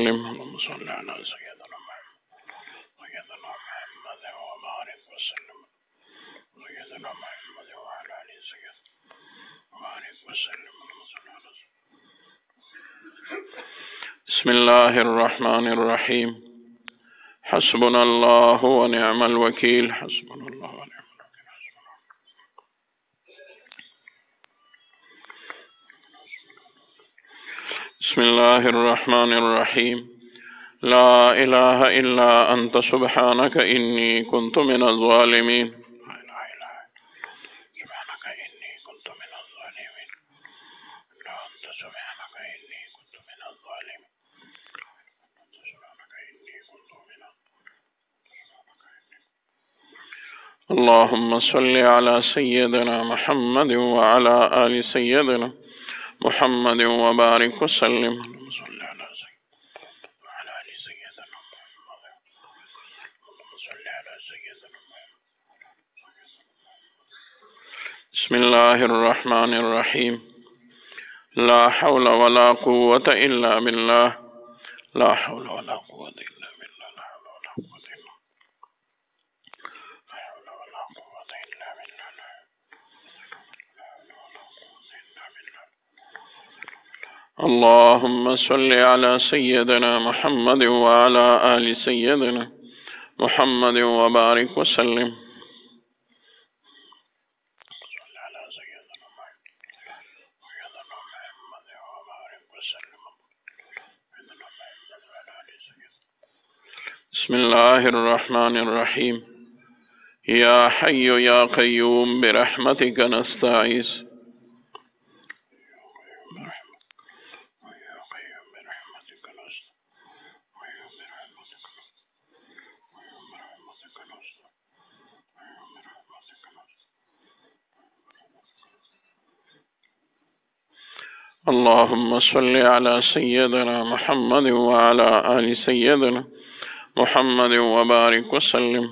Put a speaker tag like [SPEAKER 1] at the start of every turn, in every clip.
[SPEAKER 1] वसल्लिम। अल्लाहुम्मा सल्लि अला सय्यिदिना मुहम्मद व बारिक वसल्लिम। सय्यिदिना मुहम्मद व अला आलि सय्यिदिना बारिक वसल्लिम। बिस्मिल्लाहिर्रहमानिर्रहीम। हस्बुनल्लाहु व निअमल वकील। हस्बुनल्लाहु व निअमल वकील। बिस्मिल्लाहिर्रहमानिर्रहीम। ला इलाहा इल्ला अंत सुब्हानक इन्नी कुन्तु मिनज़ ज़ालिमीन। अल्लाहुम्मा सल्लि अला सय्यिदिना मुहम्मद व अला आलि सय्यिदिना मुहम्मद व बारिक वसल्लिम। बिस्मिल्लाहिर्रहमानिर्रहीम। ला हौला वला कुव्वता इल्ला बिल्लाह। ला हौला वला कुव्वता इल्ला बिल्लाह। ला हौला वला कुव्वता इल्ला बिल्लाह। अल्लाहुम्मा सल्लि अला सय्यिदिना मुहम्मद व अला आलि सय्यिदिना मुहम्मद व बारिक वसल्लिम। बिस्मिल्लाहिर्रहमानिर्रहीम। या हय्यु या क़य्यूम बिरहमतिक नस्तईस। अल्लाहुम्मा सल्लि अला सय्यिदिना मुहम्मद व अला आलि सय्यिदिना मुहम्मद व बारिक वसल्लिम।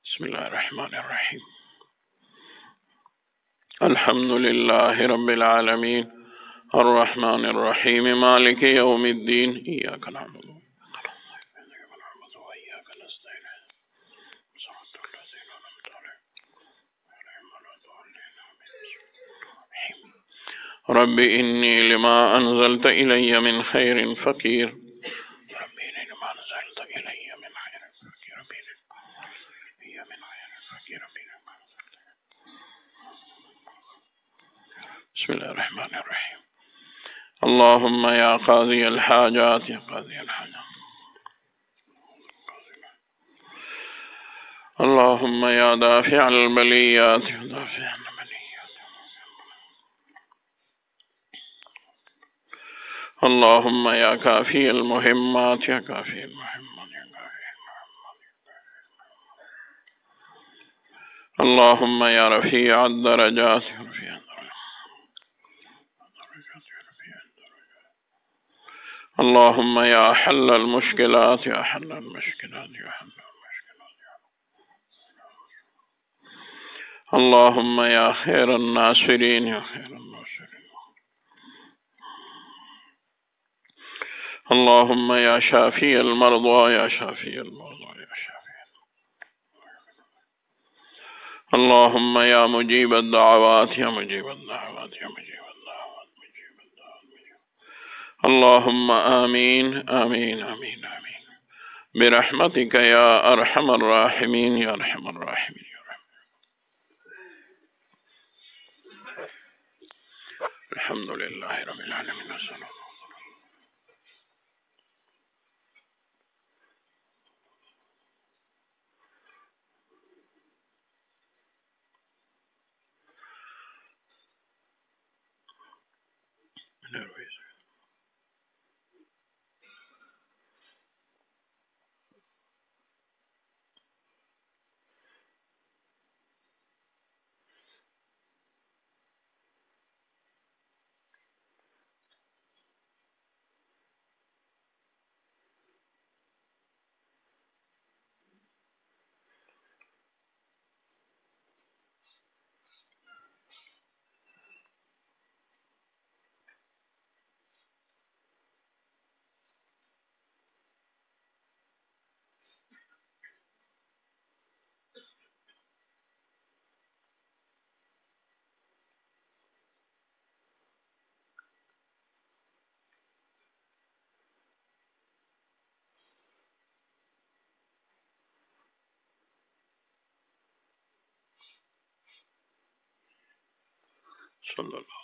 [SPEAKER 1] बिस्मिल्लाहिर्रहमानिर्रहीम। अल्हम्दुलिल्लाहि रब्बिल आलमीन अर्रहमानिर्रहीम मालिकि यौमिद्दीन। इय्याका नअबुदु व इय्याका नस्तईन। रब्बि इन्नी लिमा अन्ज़लत इलय्या मिन खैरिन फ़क़ीर। बिस्मिल्लाहिर्रहमानिर्रहीम। अल्लाहुम्मा या क़ाज़ियल हाजात या क़ाज़ियल हाजात। अल्लाहुम्मा या दाफ़िअल बलियात या दाफ़िअल बलियात। अल्लाहुम्मा या काफ़ियल मुहिम्मात या काफ़ियल मुहिम्मात या काफ़ियल मुहिम्मात। अल्लाहुम्मा या रफ़ीअद दरजात या रफ़ीअद दरजात। अल्लाहुम्मा या हल्लल मुश्किलात या हल्लल मुश्किलात या हल्लल मुश्किलात। अल्लाहुम्मा या खैरन नासिरीन या खैरन नासिरीन। अल्लाहुम्मा या शाफ़िअल मरज़ा या शाफ़िअल मरज़ा या शाफ़िअल। अल्लाहुम्मा या मुजीबद दाअवात या मुजीबद दाअवात या मुजीबद दाअवात मुजीबद दाअवात। अल्लाहुम्मा आमीन आमीन आमीन आमीन बिरहमतिक या अरहमर राहिमीन या अरहमर राहिमीन। अल्हम्दुलिल्लाहि रब्बिल आलमीन। صلی اللہ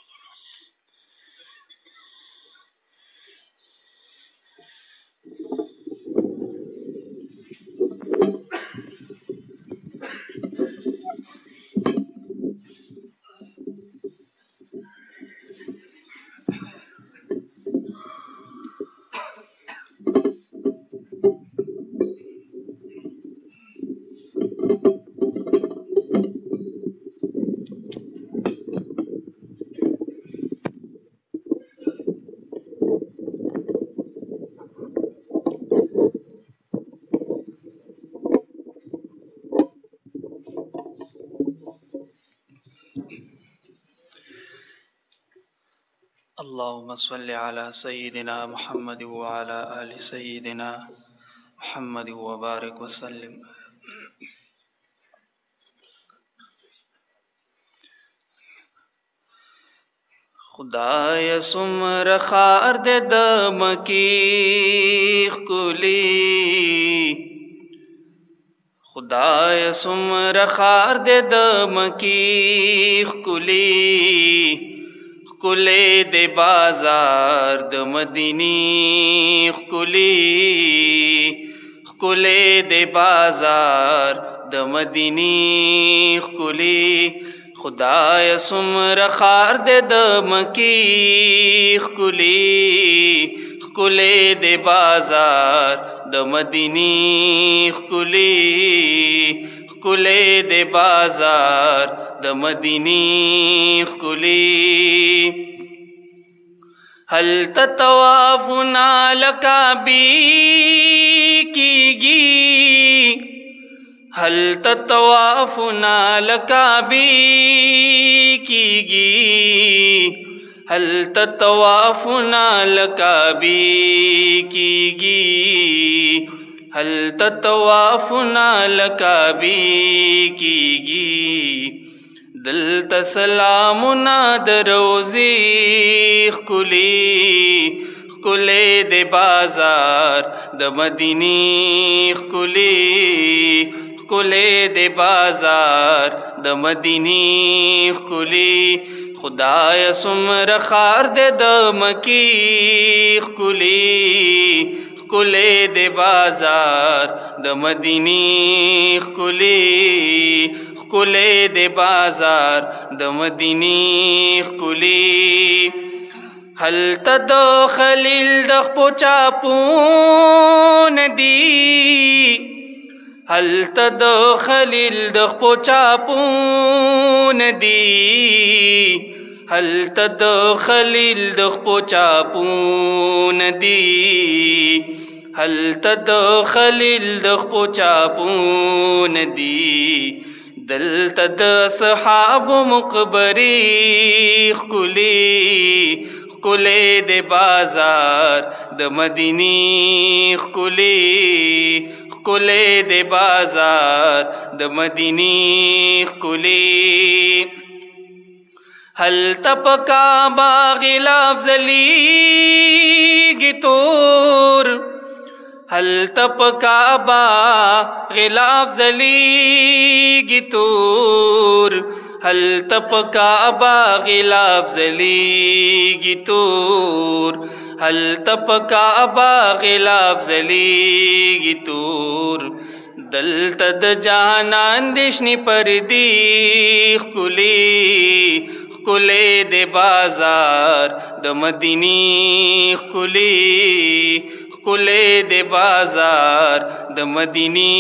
[SPEAKER 2] اللهم صل على سيدنا محمد وعلى آل سيدنا محمد وبارك وسلم. خدای سمر خار دے دمکی خکلی، خدای سمر خار دے دمکی خکلی، خکلی دے بازار د مدینی خکلی، خکلی دے بازار د مدینی خکلی، خدای سمر خار دے دمکی خکلی، خکلی دے بازار د مدینی خکلی، خکلی دے بازار د مدینی خکلی. هل تطوافنا لکعبی کیگی، هل تطوافنا لکعبی کیگی، هل تطوافنا لکعبی کیگی، هل تطوافنا لکعبی کیگی. دلتا سلامنا دروزی خکلی، خکلی دے بازار د مدینی خکلی، خکلی دے بازار د مدینی خکلی، خدای سمر خار دے دمکی خکلی، خکلی دے بازار د مدینی خکلی، خکلی دے بازار د مدینی خکلی. هل تدو خلیل دخ پوچاپون دی، هل تدو خلیل دخ پوچاپون دی، هل تدو خلیل دخ پوچاپون دی، هل تدو خلیل دخ پوچاپون دی. دلتا د صحاب مقبری خکلی، خکلی دے بازار د مدینی خکلی، خکلی دے بازار د مدینی خکلی. هل تپکا باغلاف زلیگی تور، هل تپکا باغلاف زلیگی تور، هل تپکا باغلاف زلیگی تور، هل تپکا باغلاف زلیگی تور. دلتا د جانان دشنی پردی خکلی، خکلی دے بازار د مدینی خکلی، خکلی دے بازار د مدینی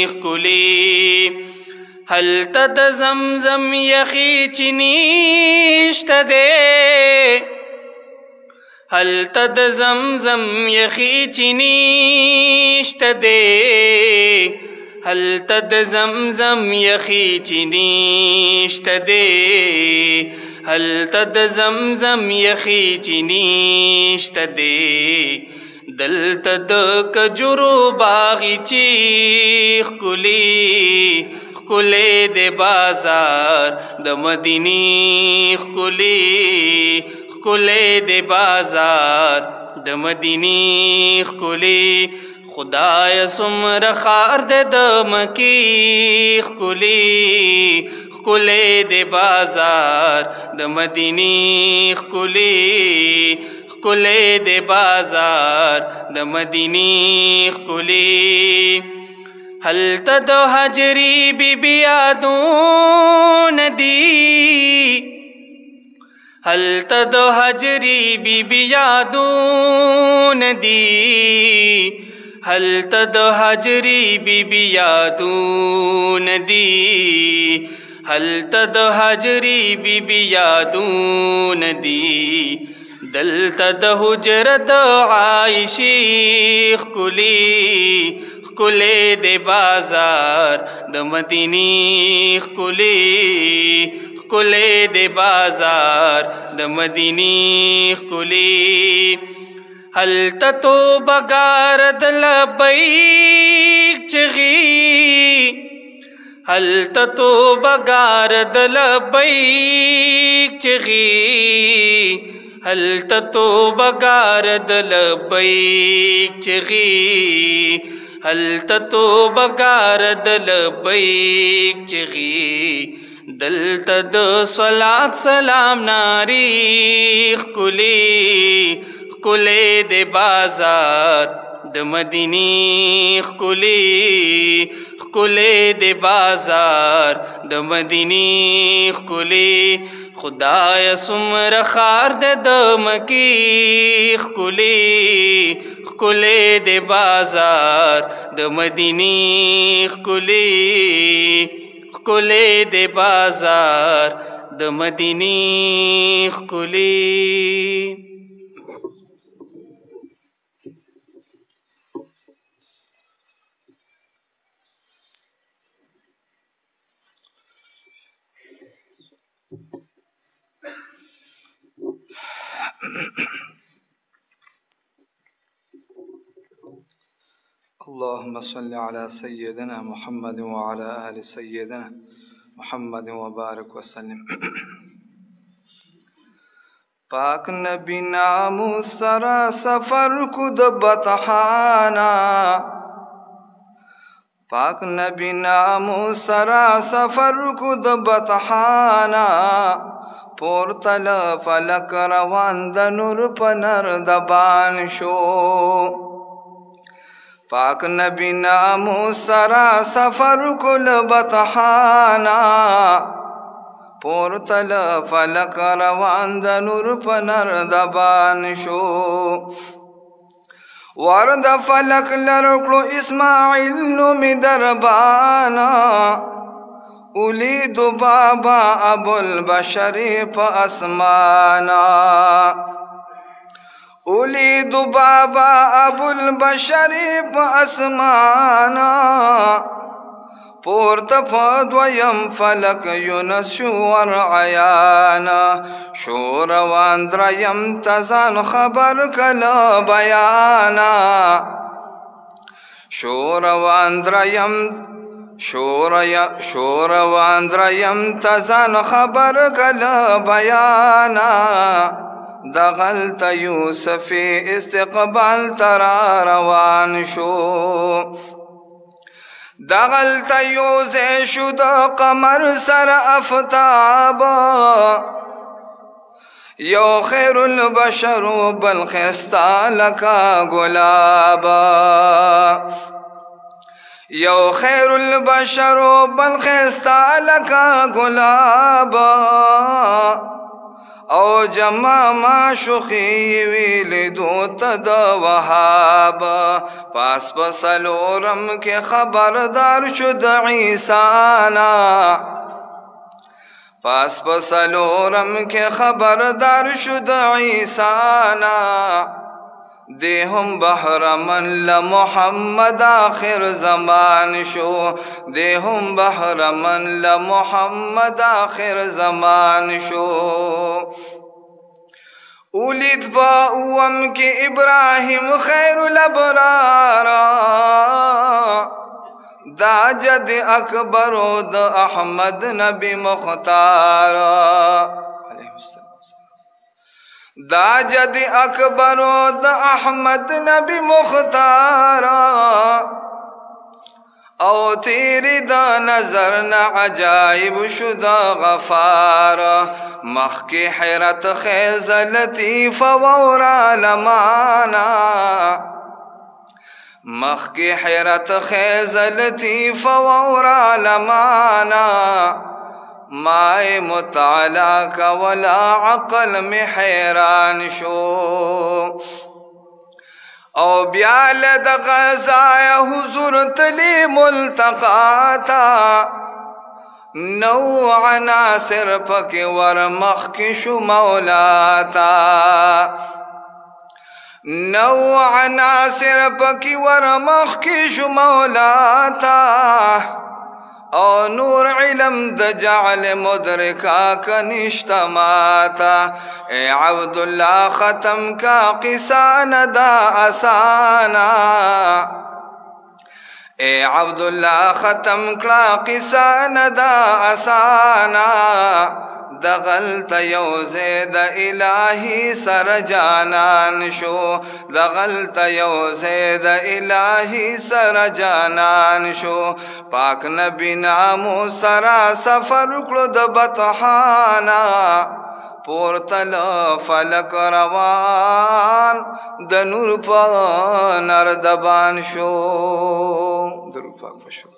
[SPEAKER 2] خکلی. هل تد زمزم یخی چنیشت دے، هل تد زمزم یخی چنیشت دے، هل تد زمزم یخی چنیشت دے، هل تد زمزم یخی چنیشت دے. دلتا د کجرو باغی چی خکلی، خکلی دے بازار د مدینی خکلی، خکلی دے بازار د مدینی خکلی. خدای سمر خار دے دمکی خکلی، خکلے دے بازار د مدینی خکلے خکلے دے بازار د مدینی خکلے هلته د حجری بی بی یادونه دي هلته د حجری بی بی یادونه دي هلته د حجری بی بی یادونه دي هلته د حجری بی بی یادونه دي دلته د حجره د عائشې ښکلي ښکلې د بازار د مدینې ښکلې ښکلې د بازار د مدینې ښکلې هلته توبه ګار د لبیک چغي هلته توبه ګار د لبیک چغي هلته توبه ګار د لبیک چغي هلته توبه ګار د لبیک چغي دلته د صلات سلام ناری ښکلي ښکلې د بازار د مدینې ښکلې ښکلې د بازار د مدینې ښکلې خدای څومره ښار دی د مکې ښکلې ښکلې د بازار د مدینې ښکلې ښکلې د بازار د مدینې ښکلې
[SPEAKER 3] اللهم صل على سيدنا محمد وعلى آل سيدنا محمد وبارك وسلم پاک نبی نامو سرا سفر کد بطحانا پاک نبی نامو سرا سفر کد بطحانا پورتل فلک روان د نور پنر دبان شو پاک نبی نامو سرا سفر کل بطحانا پورتل فلک روان د نور پنر دبان شو ورد فلک لرکلو اسماعیل نومی دربانا اولید بابا ابو البشری پا اسمانا اولید بابا ابو البشری پا اسمانا پورت پا دویم فلک یونس شور عیانا شور واندریم تزان خبر کلا بیانا شور واندریم تزان خبر کلا بیانا دغلت یوسفی استقبال ترا روان شو دغلت یوزے شد قمر سر افتابا یو خیر البشر بلخستا لکا گلابا یو خیر البشر بلخستا لکا گلابا او جمع ما شخی ویلی دوت دا وحابا پاس پسلورم کے خبردار شد عیسانا پاس پسلورم کے خبردار شد عیسانا دیہم بحرمن لمحمد آخر زمان شو دیہم بحرمن لمحمد آخر زمان شو اولید با اوم کے ابراہیم خیر الابرارا دا جد اکبر و دا احمد نبی مختارا دا جد اکبر و دا احمد نبی مختارا او تیری دا نظر نا عجائب شدا غفار مخ کی حیرت خیز لطیف وورا لمانا مخ کی حیرت خیز لطیف وورا لمانا مائے مطالعہ کا ولا عقل میں حیران شو او بیال د غزای حضور تلی ملتقاتا نو عناصر پک ور مخکش مولاتا نو عناصر پک ور مخکش مولاتا او نور علم د جعل مدرکا کنشتماتا اے عبداللہ ختم کا قصہ ندا آسانا اے عبداللہ ختم کا قصہ ندا آسانا دغلت یوزے د الہی سر جانان شو دغلت یوزے د الہی سر جانان شو پاک نبی نامو سرا سفر کړو د بطحانا پورتل فلک روان د نور په نردبان شو درود پاک پشو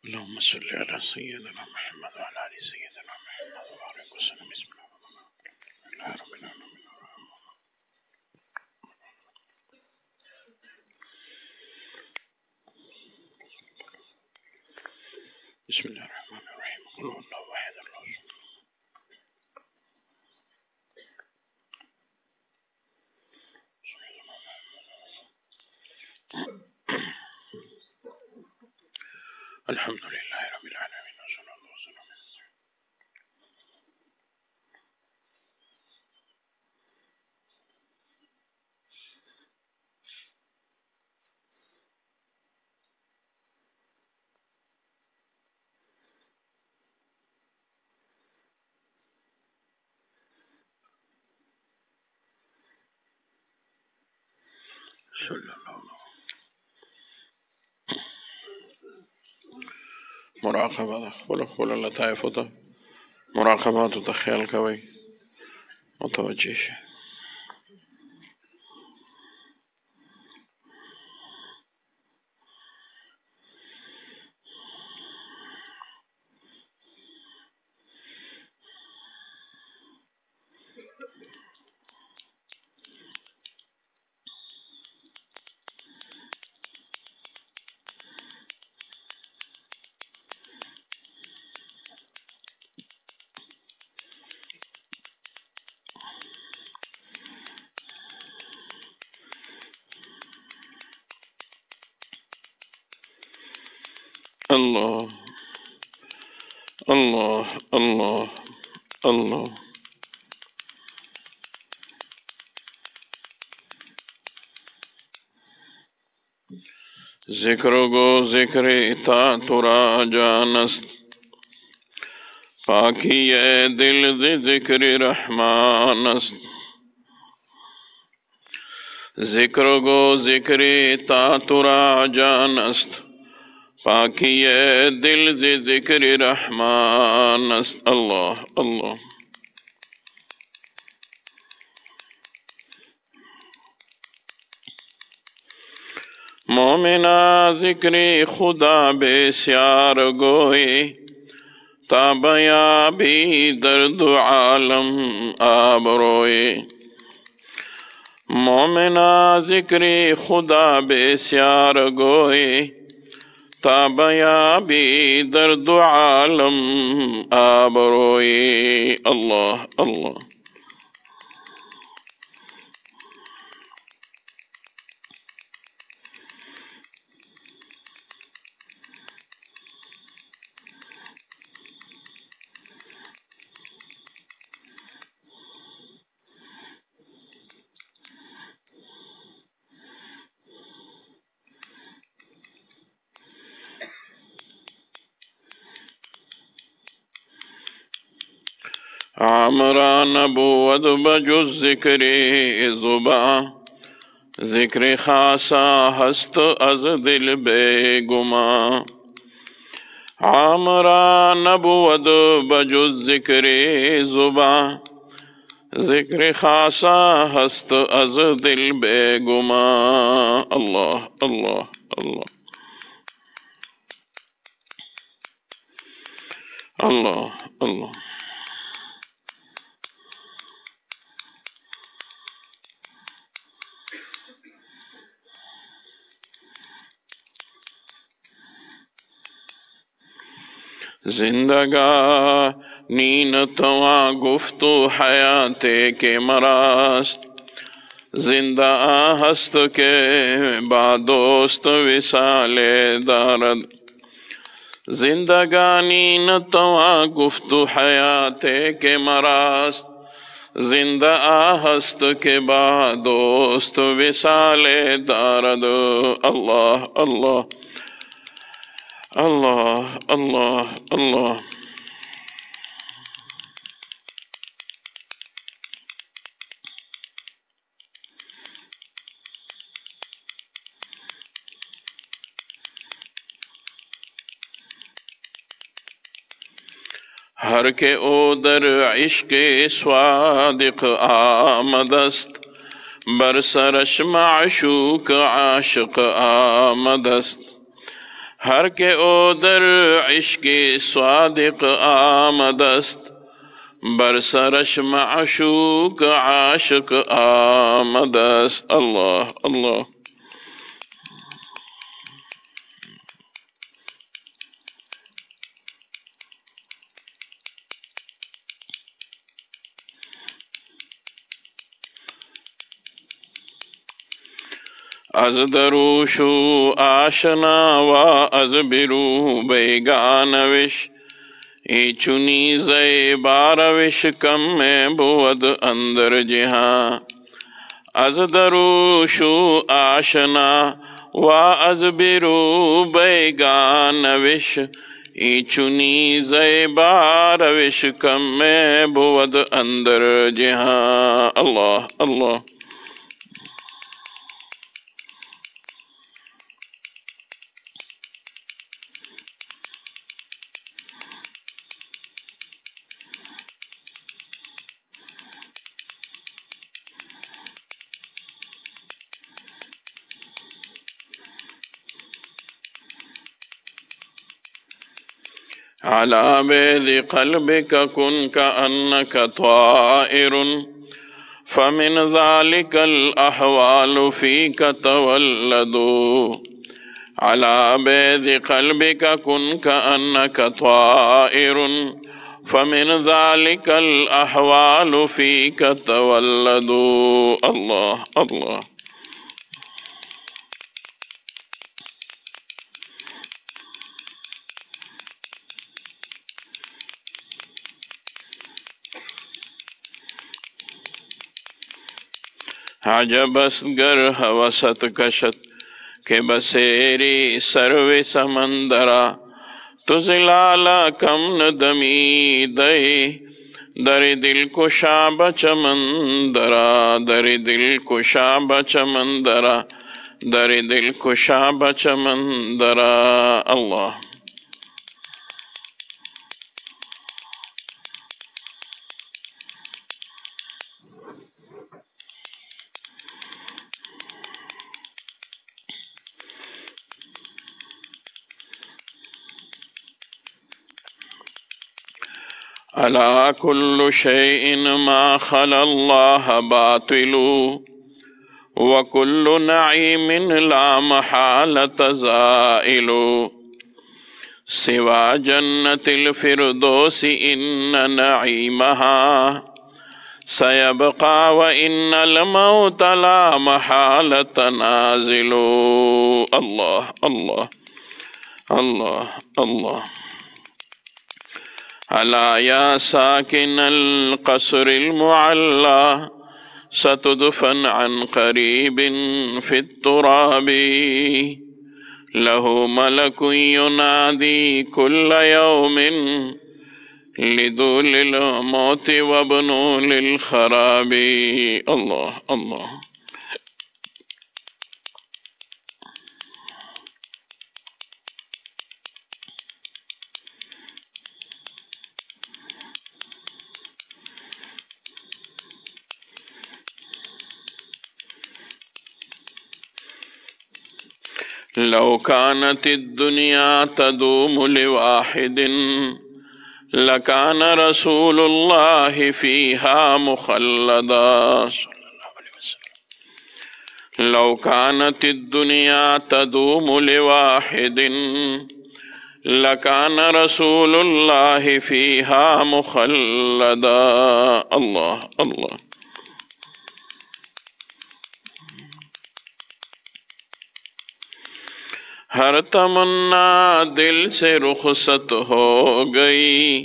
[SPEAKER 1] اللهم صل على سيدنا محمد وعلى آل سيدنا محمد وبارك وسلم بسم الله رب العالمين بسم الله الرحمن الرحيم قل هو الله واحد الله الصمد الحمد لله رب العالمين وصلى الله وسلم صلى الله مراقبة خپل لطائف ته مراقبات ته خیال کوي متوجه شي الله الله الله الله ذکر گو ذکر اطاعت را جانست پاکی دل ذکر رحمان است ذکر گو ذکر اطاعت را جانست پاکی دل ذکر رحمان است الله الله مومنا ذکر خدا بسیار گوئی ताबयाबी दर्द आलम आबरोए मोमिना जिक्र खुदा बेस्यार गोए ताबयाबी दर्द आलम आबरोए। अल्लाह अल्लाह। आमरा नबूवत बजुज़ ज़िक्र ज़ुबा ज़िक्र खासा हस्त अज़ दिल बेगुमा। आमरा नबूवत बजुज़ ज़िक्र ज़ुबा ज़िक्र खासा हस्त अज़ दिल बेगुमा। अल्लाह अल्लाह अल्लाह अल्लाह अल्लाह। जिंदगानी न तवा गुफ्तु हयाते के मरास्त जिंदा हस्त के बादोस्त विसाले दारद। जिंदगानी न तवा गुफ्तु हयाते के मरास्त जिंदा हस्त के बादोस्त विसाले दारद। अल्लाह अल्लाह अल्लाह अल्लाह अल्लाह। हर के ओदर इश्क़ स्वादिक आमदस्त बरसरश माशूक आशिक आमदस्त। हर के ओदर इश्क़ स्वादिक आमदस्त बरसरश माशूक आशिक आमदस्त। अल्लाह अल्लाह। अज दरूशु आशना व अज बिरू बेगानविश ए चुनी ज़े बारविश कम में बुवद अंदर जिहाँ। अज दरूशु आशना व अज बिरू बेगानविश ए चुनी ज़े बारविश कम में बुवद अंदर जिहाँ। अल्लाह अल्लाह। अला बैज़ि क़ल्बिका कुन कअन्नका त्वाइरुन फ़मिन ज़ालिकल अहवालु फ़ीका तवल्लदु। अला बैज़ि क़ल्बिका कुन कअन्नका त्वाइरुन फ़मिन ज़ालिकल अहवालु फ़ीका तवल्लदु। अल्लाह अल्लाह। हजबसगर हवसत कशत के बसेरी सर्वे समंदरा तुझलाला कम न दमी दई दर दिल कुशा बचमंदरा दर दिल कुशा बचमंदरा दर दिल कुशा बचमंदरा। अल्लाह अला कुल्लु शैइन मा खला अल्लाह बातिलु व कुल्लु नईमिन ला महालत ज़ाइलु सिवा जन्नतिल फिरदौसी इन्न नईमहा सयबका व इन्नल मौत ला महालत नाजिलु। अल्लाह अल्लाह अल्लाह अल्लाह। अला या साकिनल क़स्रिल मुअल्ला सतुदफन अन क़रीबिन फित तुराबी लहु मलकुन युनादी कुल्ल यौमिन लिदुलिल मौति वब्नुलिल खराबी। अल्लाह अल्लाह। लौ कानतिद दुनिया तदूमु लिवाहिदिन लकान रसूलुल्लाहि फीहा मुखल्लदा। लौ कानतिद दुनिया तदूमु लिवाहिदिन लकान रसूलुल्लाहि फीहा मुखल्लदा। अल्लाह अल्लाह। हर तमन्ना दिल से रुखसत हो गई,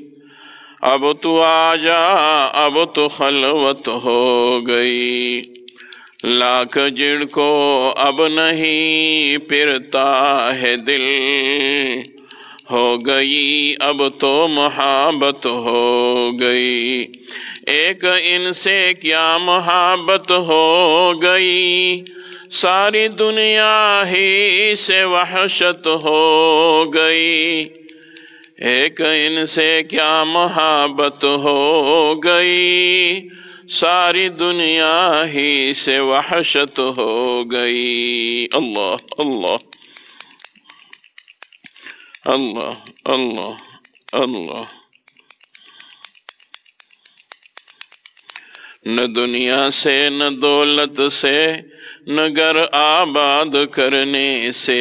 [SPEAKER 1] अब तू आजा अब तो खलवत हो गई। लाख जिड़ को अब नहीं फिरता है दिल, हो गई अब तो मोहब्बत हो गई। एक इनसे क्या मोहब्बत हो गई, सारी दुनिया ही से वहशत हो गई। एक इनसे क्या मोहब्बत हो गई, सारी दुनिया ही से वहशत हो गई। अल्लाह अल्लाह अल्लाह अल्लाह अल्लाह। न दुनिया से न दौलत से न घर आबाद करने से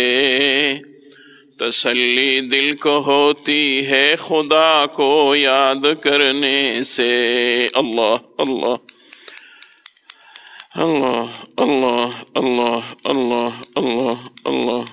[SPEAKER 1] तसल्ली दिल को होती है खुदा को याद करने से। अल्लाह अल्लाह अल्लाह अल्लाह अल्लाह अल्लाह अल्लाह अल्लाह।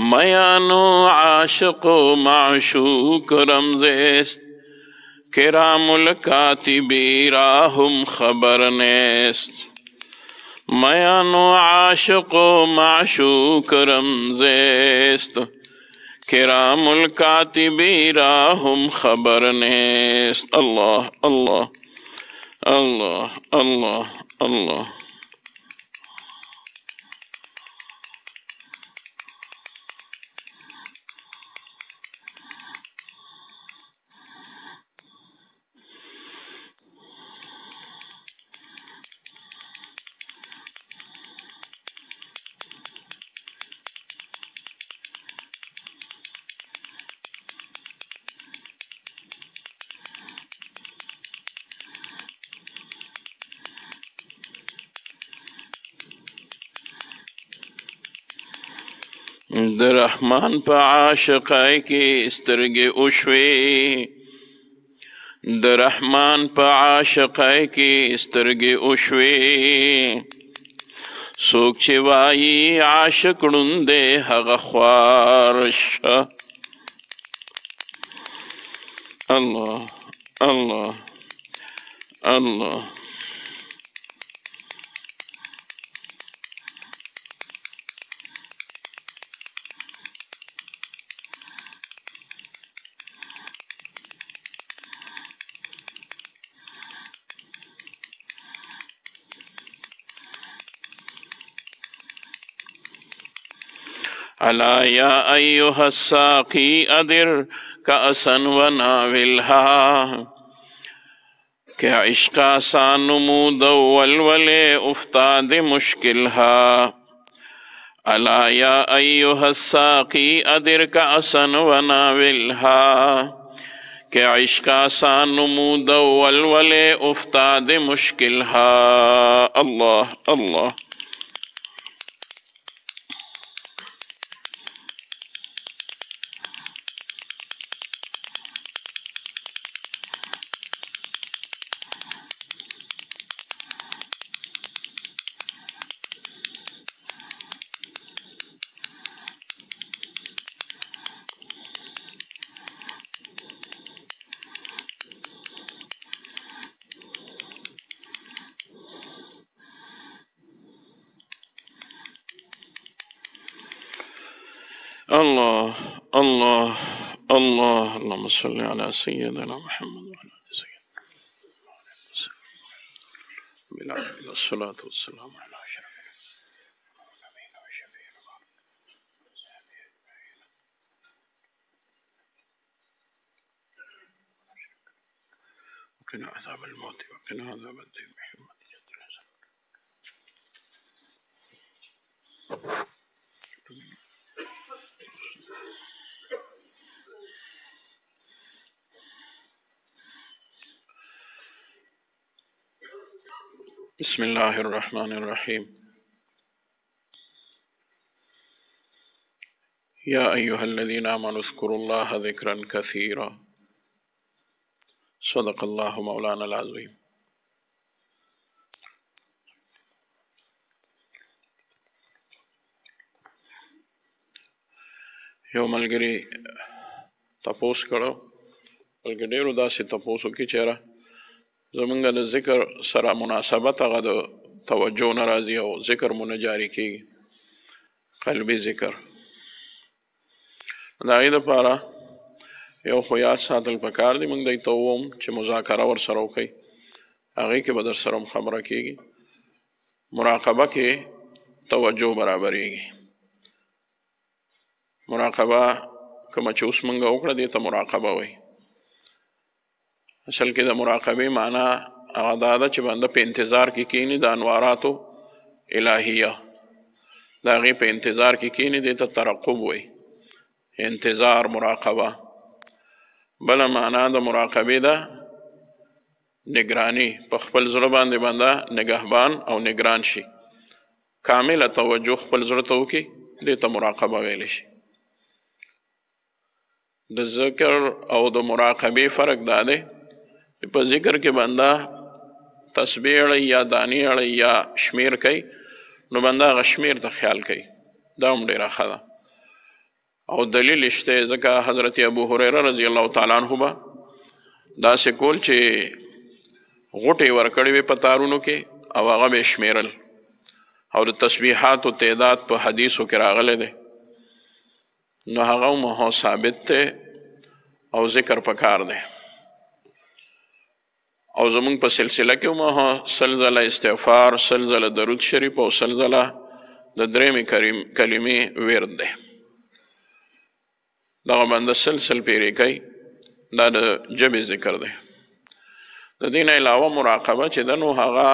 [SPEAKER 1] मयानो आशिक़ो माशूक रमज़ेस्त किरामुल कातिबीराहुम खबर नेस्त। मयानो आशिक़ो माशूक रमज़ेस्त किरामुल कातिबीराहुम खबर नेस्त। अल्लाह अल्लाह अल्लाह अल्लाह अल्लाह। रहमान पे आशिक़ाई की स्तरगे उशवे, रहमान पे आशिक़ाई की स्तरगे उशवे। सोचवाई आशिक़ुंदे हग ख्वारश। अल्लाह अल्लाह अल्लाह। ألا يا أيها الساقي أدر كأسا وناولها کہ عشق آسان نمود ولولے افتاد مشکلها ألا يا أيها الساقي أدر كأسا وناولها کہ عشق آسان نمود ولولے افتاد مشکلها. الله الله. الله الله الله. اللهم صل على سيدنا محمد وعلى آل سيدنا محمد. الصلاة والسلام على أشرف النبيين وشفيع وقنا عذاب الموت وقنا عذاب الدين بحرمة جد الحسن. بسم الله الرحمن الرحيم. يا أيها الذين آمنوا اذكروا الله ذكرا كثيرا. صدق الله مولانا العظيم. یو ملګري تپوس کړو بلکې ډېرو داسې تپوسو کې چېرې زمونږ د ذکر سره مناسبت هغه د توجه نه راځي او ذکر مو نه جاري کېږي، قلبي ذکر. د هغې دپاره یو خو یاد ساتل پکار دي. موږ دی ته ووم چې مذاکره ورسره وکئ، هغې کې به در سره هم خبره کېږي. مراقبه کې توجه برابرېږي. مراقبه کومه چې اوس موږ وکړه دې ته مراقبه وایي. اصل کې د مراقبې معنا هغه دا ده چې بنده په انتظار کې کینی د انواراتو الهیه، د هغې په انتظار کې کینی دې ته ترقب وایي. انتظار، مراقبه. بله معنا د مراقبې ده نگرانی. په خپل زړه باندې بنده نگهبان او نگران شي، کامله توجه خپل زړه ته وکړي، دې ته مراقبه ویلی شي. د ذکر او د مراقبې فرق دا دی په ذکر کې بنده تسبیح اړی یا دانی اړی یا شمیر کوي، نو بنده هغه شمیر ته خیال کوي. دا هم ډېره ښه ده او دلیل شته، ځکه حضرت ابو هریره رضی الله تعالی عنه به داسې کول چې غوټې ورکړې وې په تارونو کې او هغه به یې شمیرل، او د تسبیحاتو تعداد په حدیثو کې راغلی دی. نو هغه هم ثابت دی او ذکر پکار دی. او زمونږ په سلسله کې هم سلزله استغفار، سلزله درود شریف او سلزله د درېمې کلمې ورد دی. دغه بنده سلسل پیرې کوي، دا د ژبې ذکر دی. د دې نه علاوه مراقبه چې ده نو هغه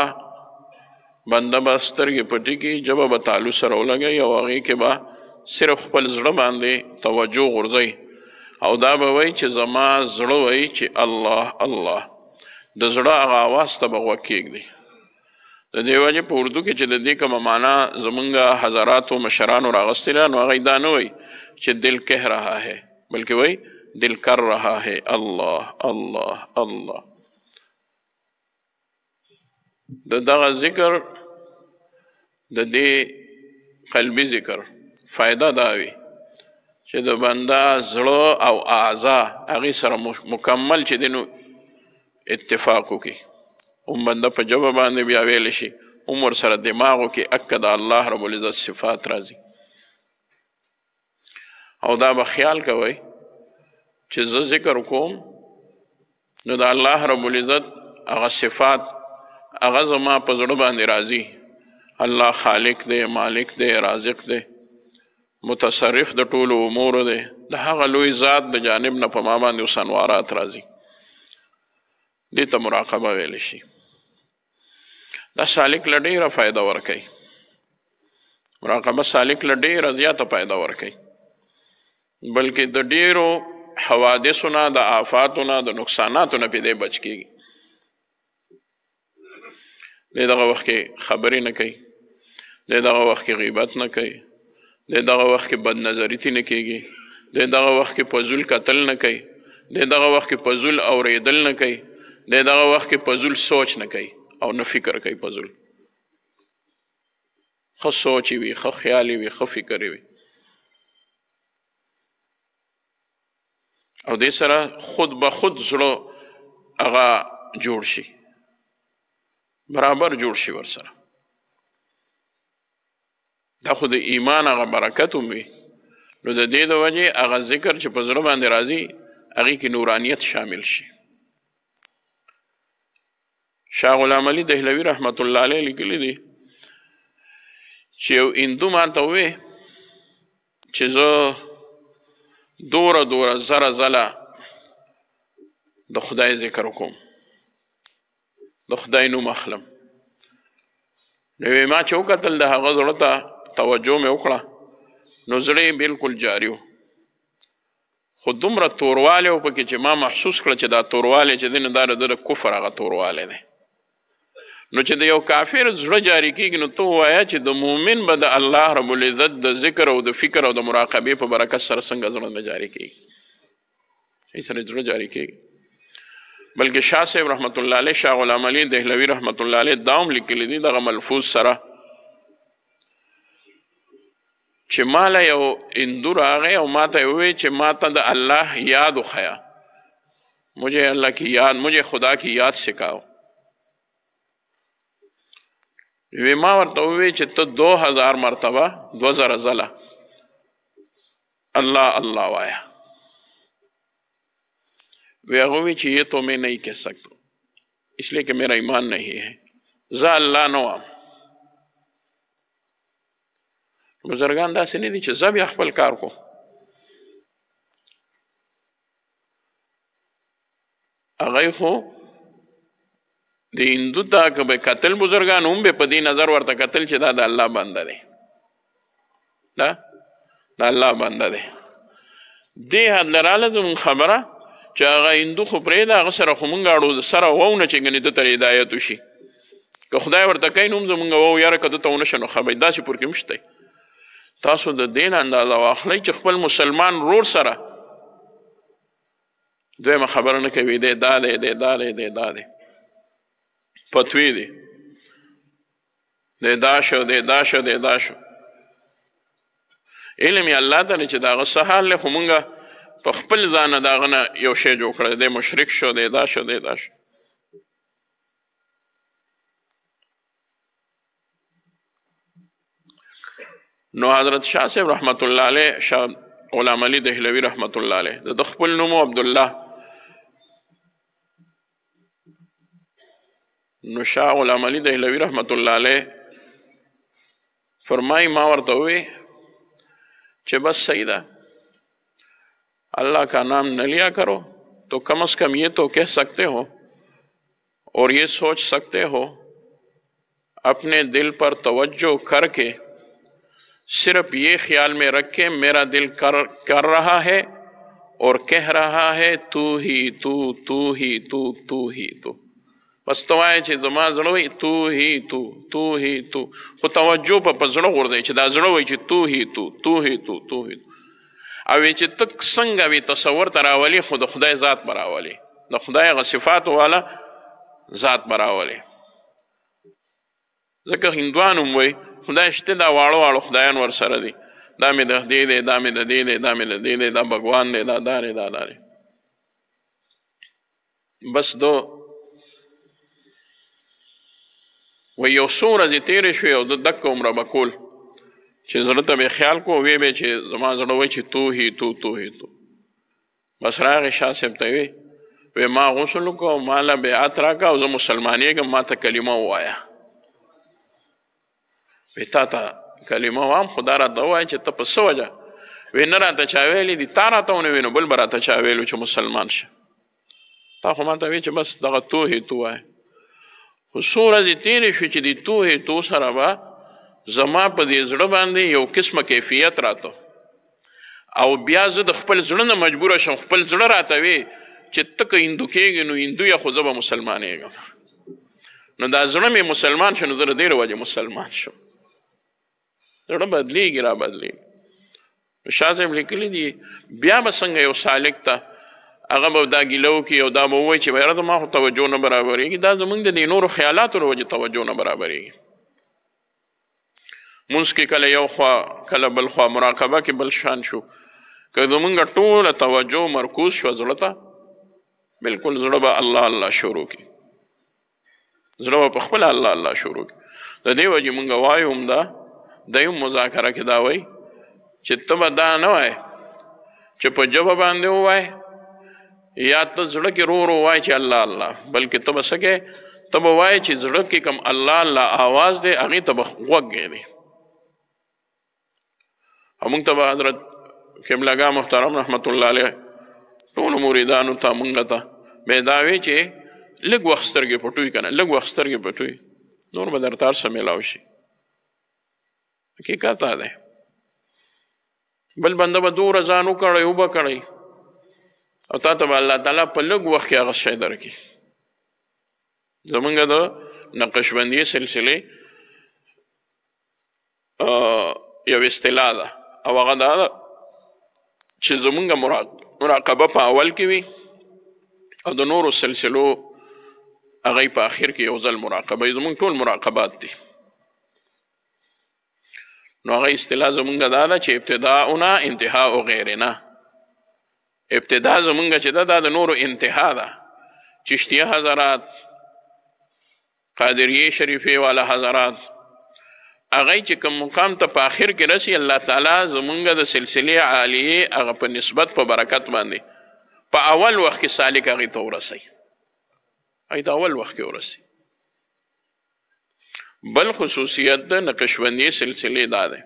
[SPEAKER 1] بنده به سترګې پټې کړي، ژبه به تالو سره ولګوي او هغې کې به صرف خپل زړه باندې توجه غورځوي او دا به وایي چې زما زړه وایي چې الله الله. د زړه هغه اواز ته به غوږ کېږدي. د دې وجې په اردو کې چې د دې کومه معنا زمونږ حضراتو مشرانو راغستې ده، نو هغه دا نه وایي چې دل کہہ رہا ہے، بلکې وایي دل کر رہا ہے. الله الله الله. د دغه ذکر د دې قلبي ذکر فایده دا وي چې د بنده زړه او اعضا هغې سره مکمل چې دی نو اتفاق وکړي. هم بنده په ژبه باندې بیا ویلی شي، هم ورسره دماغ وکړي، اکه د الله رب العزت صفات راځي. او دا به خیال کوئ چې زه ذکر کوم نو د الله رب العزت هغه صفات هغه زما په زړه باندې راځي. الله خالق دی، مالک دی، رازق دی، متصرف د ټولو امورو دی، د هغه لوی ذات د جانب نه په ما باندې اوس انوارات راځي. دې ته مراقبه ویلی شي. دا سالک له ډېره فایده ورکوي. مراقبه سالک له ډېره زیاته فایده ورکوي، بلکې د ډېرو حوادثو نه، د آفاتو نه، د نقصاناتو نه پې دی بچ کېږي. دی دغه وخت کې خبرې نه کوي، دی دغه وخت کې غیبت نه کوي، دی دغه وخت کې بد نظریتي نه کېږي، دی دغه وخت کې فضول کتل نه کوي، دی دغه وخت کې فضول اورېدل نه کوي، دی دغه وخت کې فضول سوچ نه کوي او نه فکر کوي. فضول ښه سوچ وي، ښه خیال وي، ښه فکر وي، او دې سره خود به خود زړه هغه جوړ شي، برابر جوړ شي ورسره. دا خو د ایمان هغه برکت هم وي. نو د دې د وجې هغه ذکر چې په زړه باندې راځي هغې کې نورانیت شامل شي. شاه غلام علي دهلوي رحمت الله علیه لیکلی دی چې یو هندو ماته ووې چې زه دوره زره ځله د خدای ذکر وکړم، د خدای نوم اخلم. نو ما چې وکتل د هغه زړه ته توجه مې وکړه، نو زړه یې بلکل جاري و، خو دومره توروالی و پکې چې ما محسوس کړه چې دا توروالی چې دی نو دا د کفر هغه توروالی دی. نو چې د یو کافر زړه جاری کېږي نو ته ووایه چې د مؤمن به د الله رب العزت د ذکر او د فکر او د مراقبې په برکت سره څنګه زړه نه جاری کېږي، هیڅ سره زړه جاری کېږي. بلکې شاه صاحب رحمت الله علیه، شاه غلام علي دهلوي رحمت الله علیه دا هم لیکلی دي دغه ملفوظ سره چې ماله یو هندو راغی او ماته یې وویل چې ماته د الله یاد وښیه، مجھے خدا کی یاد سکھاؤ. وی ما ورته وویل چې ته 2000 مرتبه 2000 ځله اللہ اللہ وایا. وی هغه وی چې یہ تو میں نہیں کہہ سکتا اس لیے کہ میرا ایمان نہیں ہے، زه الله نه وام. بزرګان داسې نه دي چې زه بیا خپل کار کو. هغوی خو د هندو ته که به کتل بزرګان هم به په دې نظر ورته کتل چې دا د الله بنده دی، دا د الله بنده دی. دې حد لراله زموږ خبره چې هغه هندو خو پرېږده، هغه سره خو مونږ اړو سره وونه چې ګنې ده ته هدایت وشي. که خدای ورته کوي نو هم زمونږ وو یاره که ده ته ونه شه نو خبرې داسې پور کې هم شته. تاسو د دې نه اندازه واخلئ چې خپل مسلمان ورور سره دویمه خبره نه کوي دی دا دی دی دا دی دی دا دی فتوی دی دی دا شو دی دا شو دی دا شو. علم یې الله ته نه چې د هغه څه حال دی، خو مونږ په خپل ځانه د هغه نه یو شی جوړ کړی دی، مشرک شو دی دا شو دی دا شو. نو حضرت شاه صاحب رحمت الله علیه، شاه غلام علي دهلوي رحمت الله علیه، د خپل نوم عبدالله. نو شاه غلام علي دهلوي رحمت الله علیه فرمائی ما ورته وی کہ بس صحیح ہے، اللہ کا نام نہ لیا کرو تو کم از کم یہ تو کہہ سکتے ہو اور یہ سوچ سکتے ہو اپنے دل پر توجہ کر کے صرف یہ خیال میں رکھ کے میرا دل کر رہا ہے اور کہہ رہا ہے تو ہی تو تو ہی تو تو ہی تو. بس تو وایه چې زما زړه وایي تو هی تو تو هی تو، خو توجه په زړه غورځوي چې دا زړه وایي چې تو هی تو تو هی تو تو هی تو. او چې ته څنګه وي تصور ته راولي، خو د خدای ذات به راولي، د خدای هغه صفاتو والا ذات به راولي. ځکه هندوان هم وایي خدای شته، دا واړه واړه خدایان ورسره دي، دا مې د دې دی دا مې د دې دی دا مې د دې دی دا بګوان دی دا دا دی دا دا دی. بس دو و یو څو ورځې تېرې شوې او د دکه عمره به کول چې زړه ته به خیال کو وی به چې زما زړه وایي چې تو هی تو تو هی تو. بس راغې شاه صاحب ته وی ما غسل وکړو، ما له بیعت راکړه او زه مسلمانېږم، ما ته کلمه ووایه. وی تا ته کلمه وام خدا راته ووایه چې ته په څه وجه وی نه راته چا ویلي دي تا راته ونه وي نو بل به راته چا ویلو چې مسلمان شه تا خو ماته وی چې بس دغه توهې تو وایه خو څو ورځې تېرې شوې چې د توهې تو سره به زما په دې زړه باندې یو قسمه کیفیت راته او بیا زه د خپل زړه نه مجبوره شم خپل زړه راته وی چې ته که هندو کېږې نو هندو یا خو زه به مسلمانېږم نو دا زړه مې مسلمان شو نو زه د دې وجې مسلمان شم زړه بدلېږي را بدلېږي شاه صاحب لیکلي دي بیا به څنګه یو سالک ته هغه به دا ګیله وکړي او دا به ووایي چې یاره زما خو توجه نه برابرېږي دا زموږ د دې نورو خیالاتو د وجې توجه نه برابرېږي مونځ کې کله یو خوا کله بل خوا مراقبه کې بل شان شو که زمونږ ټوله توجه مرکوز شوه زړه ته بلکل زړه به الله الله شروع کړي زړه به په خپله الله الله شروع کړي د دې وجې مونږ وایو هم دا دی هم مذاکره کې دا وایي چې ته به دا نه وایې چې په ژبه باندې ووایې یا ته زړه کې رو رو وایې چې الله الله بلکې ته به څه کې ته به وایې چې زړه کې کوم الله الله آواز دی هغې ته به غوږ دی او موږ ته به حضرت قبلهګاه محترم رحمت الله علیه ټولو مریدانو ته موږ ته به دا وی چې لږ وخت سترګې پټوي که نه لږ وخت سترګې پټوي نور به درته هر څه میلاو شي حقیقت دا دی بل بنده به دومره ځان وکړی اوبه کړی او تا ته به الله تعالی په لږ وخت کې هغه شی درکړي زمونږ د نقشبندي سلسلې یو اصطلاح ده او هغه دا ده چې زمونږ مراقبه په اول کې وي او د نورو سلسلو هغه په آخر کې یو ځل مراقبه زمونږ ټول مراقبات دي نو هغه اصطلاح زمونږ دا ده چې ابتداؤنا انتهاء غیرنا ابتدا زمونږ چې ده دا د نورو انتها ده چشتیه حضرات قادریه شریفه والا حضرات هغه چې کوم مقام ته په آخر کې رسي الله تعالی زمونږ د سلسلې عالیه هغه په نسبت په برکت باندې په اول وخت کې سالک هغې ته ورسي هغې ته اول وخت کې ورسي بل خصوصیت د نقشبندي سلسلې دا دی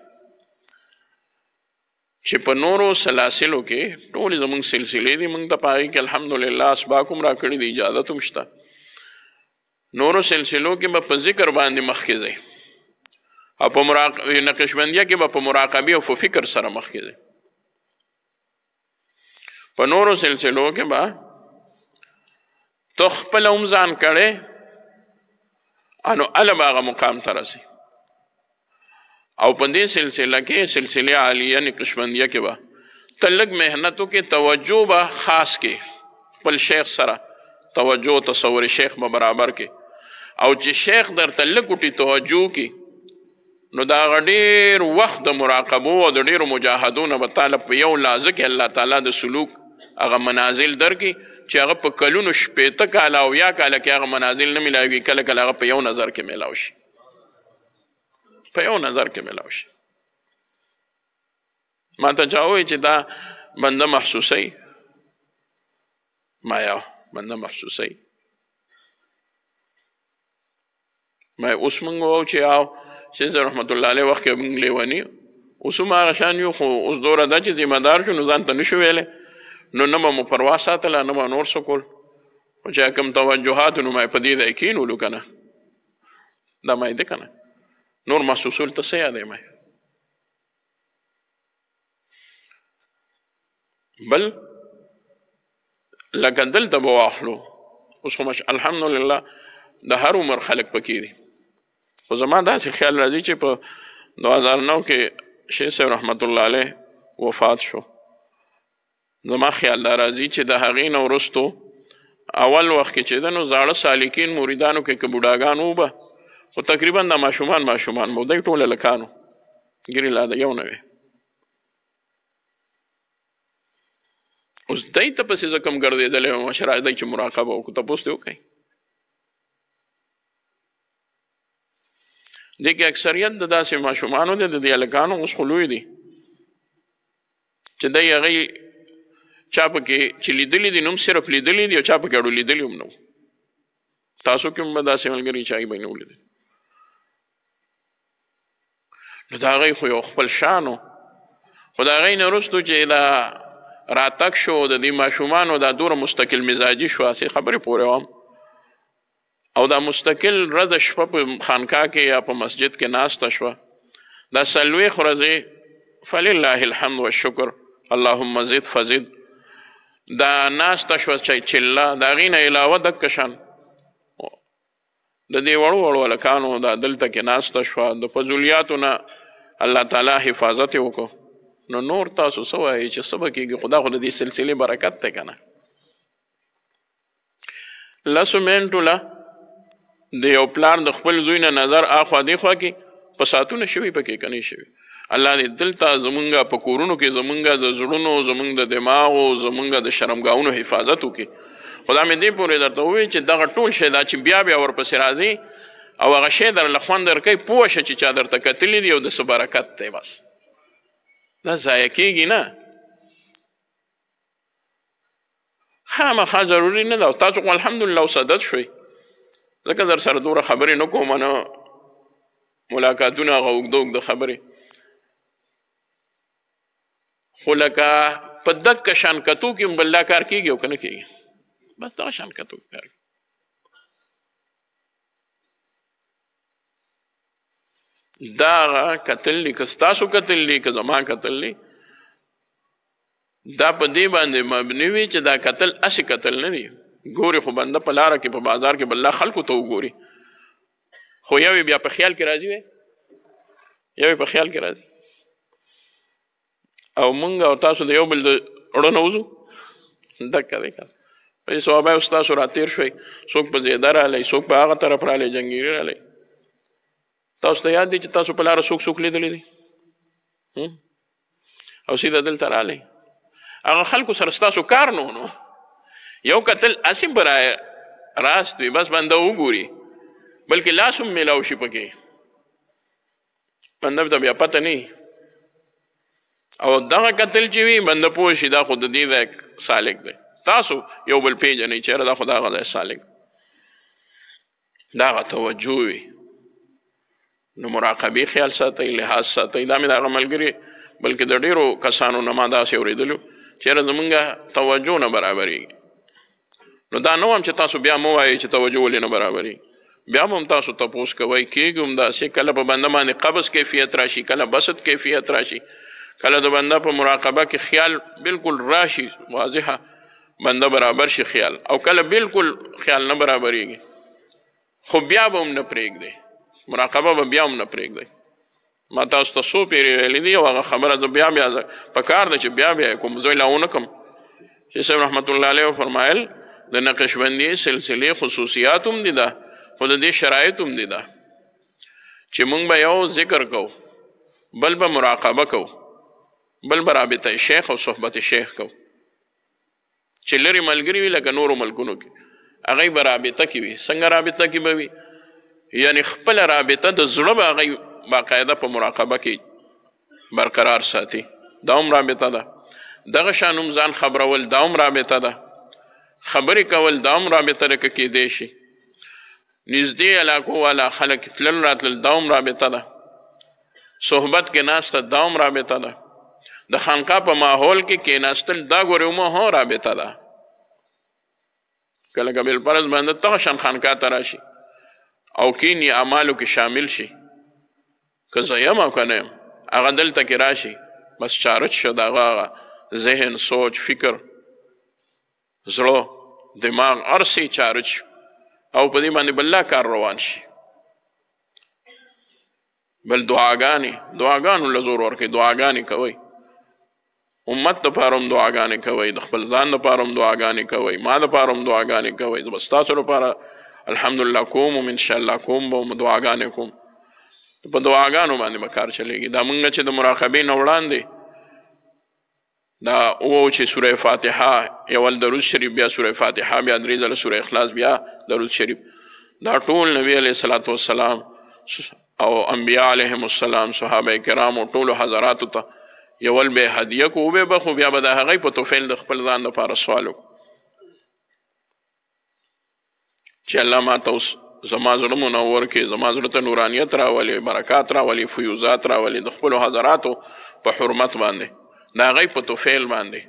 [SPEAKER 1] چې په نورو سلاسلو کې ټولې زمونږ سلسلې دي موږ ته په هغې کې الحمدلله اسباق هم راکړي دي اجازت هم شته نورو سلسلو کې به په ذکر باندې مخکې ځئ او په نقشبندیه کې به په مراقبې او په فکر سره مخکې ځئ په نورو سلسلو کې به ته خپله هم ځان کړی انو هله به هغه مقام ته رسي او په دې سلسله کې سلسله عالیه نقشبندیه کې به ته لږ محنت وکړې توجه به خاص کې خپل شیخ سره توجه تصور شیخ به برابر کې او چې شیخ درته لږ وټي توجه کې نو دا هغه ډېر وخت د مراقبو او د ډېرو مجاهدو نه به تاله په یو لحظه کې الله تعالی د سلوک هغه منازل درکړي چې هغه په کلونو شپېته کاله او یا کاله کې هغه منازل نه میلاوي کله کله هغه په یو نظر کې میلاو شي په یو نظر کې میلاو شي ما ته چا ووایي چې دا بنده محسوسوي ما یا بنده محسوسوي ما اوس موږ وایو چې او شیخ رحمت الله علیه وخت کې موږ لیوني اوس هم هغه شان یو خو اوس دوره ده چې ذمه دار شو نو ځان ته نشو ویلی نو نه به مو پروا ساتله نه به نور څه کول خو چې کوم توجهات نو ما یې په دې ځای کېنولو که نه دا ما یې ده که نه نور محسوسول ته څه یادی ما بل لکه دلته به واخلو اوس خو الحمدلله د هر عمر خلک پکې دي خو زما داسې خیال راځي چې په 2009 کې شیخ صاحب رحمت الله علیه وفات شو زما خیال دا راځي چې د هغې نه وروستو اول وخت کې چې ده نو زاړه سالکین مریدانو کې که بوډاګان وبه خو تقریبا دا ماشومان به دی ټول هلکانو ګیرې لا د یو نه وې اوس دی ته پسې زه کوم ګرځېدلی وم مشره دی چې مراقبه وکړو تپوس دې وکړئ دې کې اکثریت د داسې ماشومانو دی د دې هلکانو اوس خو لوی دي چې دی هغې چا پکې چې لیدلي دي نو هم صرف لیدلي دي او چا پکې اړو لیدلي هم نه و تاسو کې هم به داسې ملګري چې هغې به یې نه ولیدل نو د هغوی خو یو خپل شان و خو د هغوی نه وروستو چې دا راتګ شو د دې ماشومانو دا دوره مستقل مزاجي شوه هسې خبرې پورې وم او دا مستقل ورځ شپه په خانقاه کې یا په مسجد کې ناسته شوه دا څلوېښت ورځې فلله الحمد والشکر اللهم زد فزد دا ناسته شوه چله د هغې نه علاوه دکه شان د دې وړو وړو هلکانو دا دلته کې ناسته شوه د فضولیاتو نه الله تعالی حفاظت یې وکړو نو نور تاسو څه وایئ چې څه به کېږي خو دا خو د دې سلسلې برکت دی که نه لسو منټو له د یو پلار د خپل زوی نه نظر اخوا دیخوا کې په ساعتونه شوي پکې که نه شوي الله دې دلته زمونږ په کورونو کې زمونږ د زړونو زمونږ د دماغو زمونږ د شرمګاهونو حفاظت وکړي خو دا مې دې پورې درته ووایي چې دغه ټول شی دا چې بیا بیا ورپسې راځي او هغه شی درله خوند درکوي پوه شه چې چا درته کتلي دي او د څه برکت دی بس دا ضایع کېږي نه خامخا ضروري نه ده او تاسو خو الحمدلله صدد شوئ ځکه در سره دوره خبرې نه کوم نه ملاقاتونه هغه اوږده اوږده خبرې خو لکه په دکه شان کتو کې هم بل دا کار کېږي او که نه کېږي بس دغه شان کتو کار دا هغه کتل دي که ستاسو کتل دي که زما کتل دي دا په دې باندې مبني وي چې دا کتل هسې کتل نه دي ګوري خو بنده په لاره کې په بازار کې بله خلکو ته وګوري خو یو بیا په خیال کې راځي وی یو په خیال کې راځي او مونږ او تاسو د یو بل د اړو نه وځو دکه دی که په دې صوابه اوس تاسو راتېر شوئ څوک په زیده رالی څوک په هغه طرف رالی جنګیري رالی تاسو ته یاد دی چې تاسو په لاره څوک لیدلی دی او سیده دلته رالی هغه خلکو سره ستاسو کار نه نو یو کتل اسې برای راست وي بس بنده وګوري بلکې لاس هم میلاو شي پکې بنده ته بیا پته نه او دغه کتل چې وي بنده پوه شي دا خو د دې ځای سالک دی تاسو یو بل پیژنئ چېرې دا خو د هغه ځای سالک د هغه توجه وي نو مراقبې خیال ساتئ لحاظ ساتئ دا مې د هغه ملګري بلکې د ډېرو کسانو نه ما داسې اورېدلو چېرې زمونږ توجه نه برابرېږي نو دا نه وایم چې تاسو بیا مه وایئ چې توجه ولې نه برابرېږي بیا به هم تاسو تپوس کوئ کېږي هم داسې کله په بنده باندې قبض کیفیت راشي کله بسط کیفیت راشي کله د بنده په مراقبه کې خیال بالکل راشي واضحه بنده برابر شي خیال او کله بالکل خیال نه برابرېږي خو بیا به هم نه پرېږدئ مراقبه به بیا هم نه پرېږدئ ما تاسو ته څو پیرې ویلي دي او هغه خبره زه بیا بیا په کار ده چې بیا بیا یې کوم زه یې لا ونه کړم چې صاحب رحمت الله علیه وفرمایل د نقشبندي سلسلې خصوصیات هم دي ده خو د دې شرایط هم دي ده چې مونږ به یو ذکر کوو بل به مراقبه کوو بل به رابطه شیخ او صحبت شیخ کوو چې لرې ملګري وي لکه نورو ملکونو کې هغوی به رابطه کې وي څنګه رابطه کې به وي یعنی خپله رابطه د زړه به هغوی باقاعده په مراقبه کې برقرار ساتي دا هم رابطه ده دغه شان هم ځان خبرول دا هم رابطه ده خبرې کول دا هم رابطه ده که کیدی شي نږدې علاقو والا خلک تلل راتلل دا هم رابطه ده صحبت کې ناسته دا هم رابطه ده د خانقاه په ماحول کې کېناستل دا ګورې هم رابطه ده کله که بالفرض باندې دغه شان خانقاه ته راشي او کینی اعمالو کې شامل شي که زه یم او که نه یم هغه دلته کې راشي بس چارج شو د هغه ذهن سوچ فکر زړه دماغ هر څه چارج شو او په دې باندې بل کار روان شي بل دعاګانو له زور ورکوي دعاګانې کوئ امت دپاره هم دعاګانې کوئ د خپل ځان دپاره هم دعاګانې کوئ ما دپاره هم دعاګانې کوئ زه به ستاسو لپاره الحمدلله کوم هم انشاءالله کوم به هم دعاګانې کوم په دعاګانو باندې به کار چلېږي دا مونږ چې د مراقبې نه وړاندې دا ووایو چې سوره فاتحه یول درود شریف بیا سوره فاتحه بیا درې ځله سوره اخلاص بیا درود شریف دا ټول نبی علیه الصلاة والسلام او انبیاء علیهم السلام صحابه کرامو ټولو حضراتو ته یول به هدیه کو وبې به خو بیا به د هغوی په توفیل د خپل ځان دپاره سوال وکړو چې الله ما ته اوس زما زړه منور کې، زما زړه ته نورانیت راولي، برکات راولي، فیوزات راولي د خپلو حضراتو په حرمت باندې، د هغوی په طفیل باندې،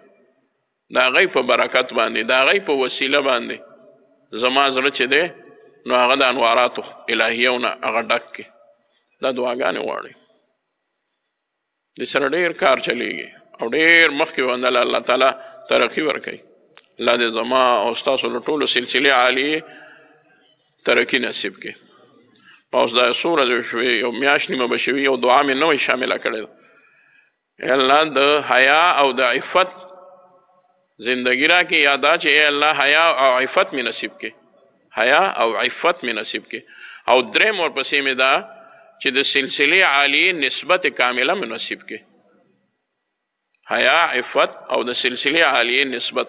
[SPEAKER 1] د هغوی په برکت باندې، د هغوی په وسیله باندې زما زړه چې دی نو هغه د انواراتو الهیو نه هغه ډک کې. دا دعاګانې غواړي، د سره ډېر کار چلیږي او ډېر مخکې وندله الله تعالی ترقي ورکوي. الله دې زما او ستاسو له ټولو سلسلې عالیې ترقي نصیب کړي. اوس دا څو ورځې شوې، یو میاشت نیمه به شوي، یو دعا مې نوې شامله کړې ده. ای الله د حیا او د عفت زندگی را کې یا دا چې ای الله حیا او عفت مې نصیب کړي، حیا او عفت مې نصیب کړي. او دریم ورپسې مې دا چې د سلسلې عالیې نسبت کامله مې نصیب کړي. حیا، عفت او د سلسلې عالیې نسبت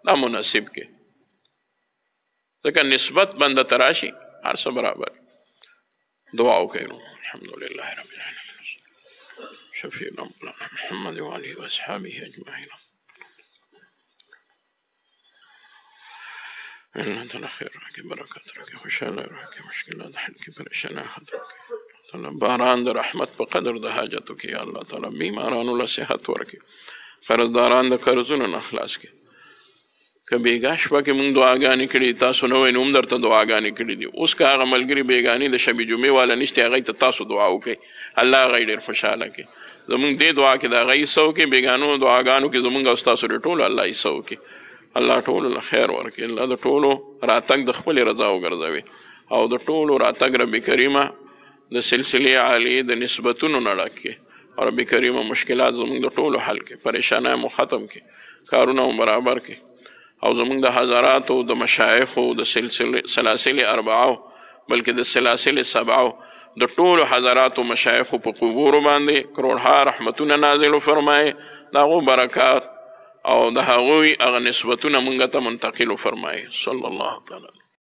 [SPEAKER 1] دا مناسب کې، ځکه نسبت بنده تراشي هر څه برابر. دعا وکړو. الحمدلله رب العالمین، شفیعنا مولانا محمد و آله و اصحابه اجمعین. الله تعالی خیر راکړي، برکت راکړي، خوشحاله راکړي، مشکلات حل کړي، پریشانات راکړي. باران د رحمت په قدر د حاجتو کې یا الله تعالی بیمارانو له صحت ورکړي، قرضداران د قرضونو نه خلاص کړي. که بیګا شپه کې مونږ دعاګانې کړي، تاسو نه وایي نو هم درته دعاګانې کړي دي. اوس که هغه ملګري بیګانې د شبې جمعې والا نشته، هغوی ته تاسو دعا وکړئ، الله هغوی ډېر خوشحاله کړي. زمونږ دې دعا کې د هغوی حصه وکړي، بیګانو دعاګانو کې زمونږ او ستاسو د ټولو الله حصه وکړي. الله ټولو له خیر ورکړي، الله د ټولو راتګ د خپلې رضا وګرځوي او د ټولو راتګ رب کریمه د سلسلې عالیې د نسبتونو نه ډک کړي او رب کریمه مشکلات زمونږ د ټولو حل کړي، پریشانۍ مو ختم کړي، کارونه مو برابر کړي او زمونږ د حضراتو د مشایخو د سلاسل اربعو بلکې د سلاسل سبعو د ټولو حضراتو مشایخو په قبورو باندې کروڑها رحمتونه نازل فرمایي، د هغو برکات او د هغوی هغه نسبتونه مونږ ته منتقل فرمایي. صلی الله تعالی